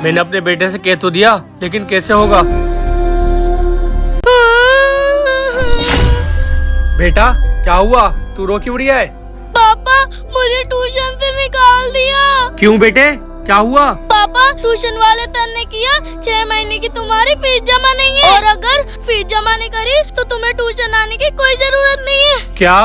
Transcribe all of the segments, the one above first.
मैंने अपने बेटे से कह तो दिया, लेकिन कैसे होगा? बेटा क्या हुआ, तू रो क्यों रही है? पापा मुझे ट्यूशन से निकाल दिया। क्यों बेटे, क्या हुआ? पापा ट्यूशन वाले सर ने किया 6 महीने की तुम्हारी फीस जमा नहीं है, और अगर फीस जमा नहीं करी तो तुम्हें ट्यूशन आने की कोई जरूरत नहीं है। क्या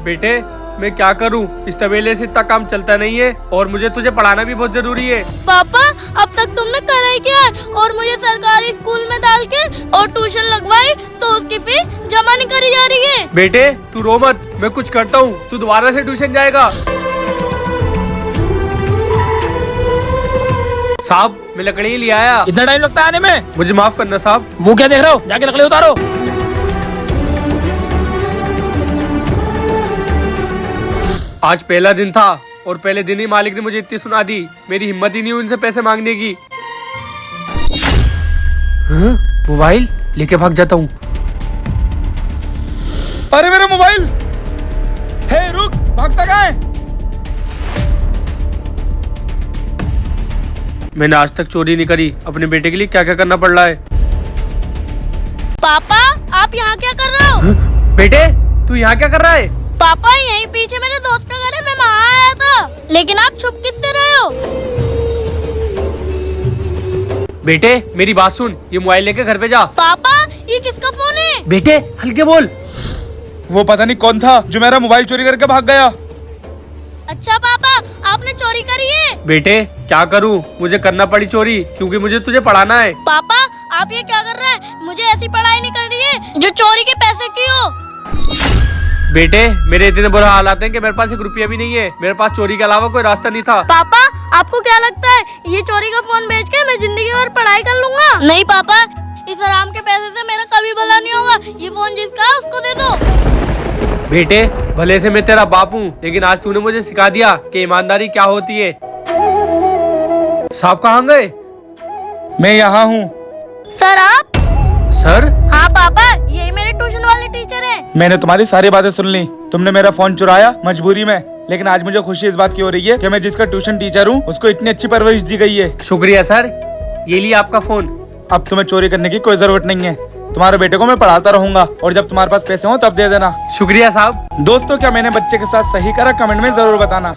बेटे, मैं क्या करूं? इस तबेले से इतना काम चलता नहीं है और मुझे तुझे पढ़ाना भी बहुत जरूरी है। पापा अब तक तुमने करा ही क्या है, और मुझे सरकारी स्कूल में डाल के और ट्यूशन लगवाई तो उसकी फीस जमा नहीं करी जा रही है। बेटे तू रो मत, मैं कुछ करता हूँ, तू दोबारा से ट्यूशन जाएगा। साहब मैं लकड़ी ले आया। कितना टाइम लगता है आने में? मुझे माफ करना साहब। वो क्या देख रहे हो, जाके लकड़ी उतारो। आज पहला दिन था और पहले दिन ही मालिक ने मुझे इतनी सुना दी, मेरी हिम्मत ही नहीं हुई उनसे पैसे मांगने की। हाँ? मोबाइल लेके भाग जाता हूँ। अरे मेरा मोबाइल! हे रुक, भागता कहाँ है? मैंने आज तक चोरी नहीं करी, अपने बेटे के लिए क्या क्या करना पड़ रहा है। पापा आप यहाँ क्या कर रहे हो? बेटे तू यहाँ क्या कर रहा है? पापा यहीं पीछे मेरे दोस्त का घर है, मैं वहाँ आया था, लेकिन आप छुप किससे रहे हो? बेटे मेरी बात सुन, ये मोबाइल लेके घर पे जा। पापा ये किसका फोन है? बेटे हल्के बोल। वो पता नहीं कौन था जो मेरा मोबाइल चोरी करके भाग गया। अच्छा पापा आपने चोरी करी है? बेटे क्या करूँ, मुझे करना पड़ी चोरी क्योंकि मुझे तुझे पढ़ाना है। पापा आप ये क्या कर रहे हैं? मुझे ऐसी पढ़ाई नहीं करनी है जो चोरी के पैसे की हो। बेटे मेरे इतने बुरा हालात हैं कि मेरे पास 1 रुपया भी नहीं है, मेरे पास चोरी के अलावा कोई रास्ता नहीं था। पापा आपको क्या लगता है ये चोरी का फोन बेच के मैं जिंदगी भर पढ़ाई कर लूंगा? नहीं पापा, इस आराम के पैसे से मेरा कभी भला नहीं होगा। ये फोन जिसका है उसको दे दो। बेटे भले से मैं तेरा बाप हूँ, लेकिन आज तूने मुझे सिखा दिया कि ईमानदारी क्या होती है। साहब कहाँ गए? मैं यहाँ हूँ। सर आप? सर? हाँ पापा यही मेरे ट्यूशन वाले टीचर हैं। मैंने तुम्हारी सारी बातें सुन ली। तुमने मेरा फोन चुराया मजबूरी में, लेकिन आज मुझे खुशी इस बात की हो रही है कि मैं जिसका ट्यूशन टीचर हूँ उसको इतनी अच्छी परवरिश दी गई है। शुक्रिया सर, ये लिया आपका फोन। अब तुम्हें चोरी करने की कोई जरूरत नहीं है। तुम्हारे बेटे को मैं पढ़ाता रहूंगा और जब तुम्हारे पास पैसे हो तब दे देना। शुक्रिया साहब। दोस्तों क्या मैंने बच्चे के साथ सही करा? कमेंट में जरूर बताना।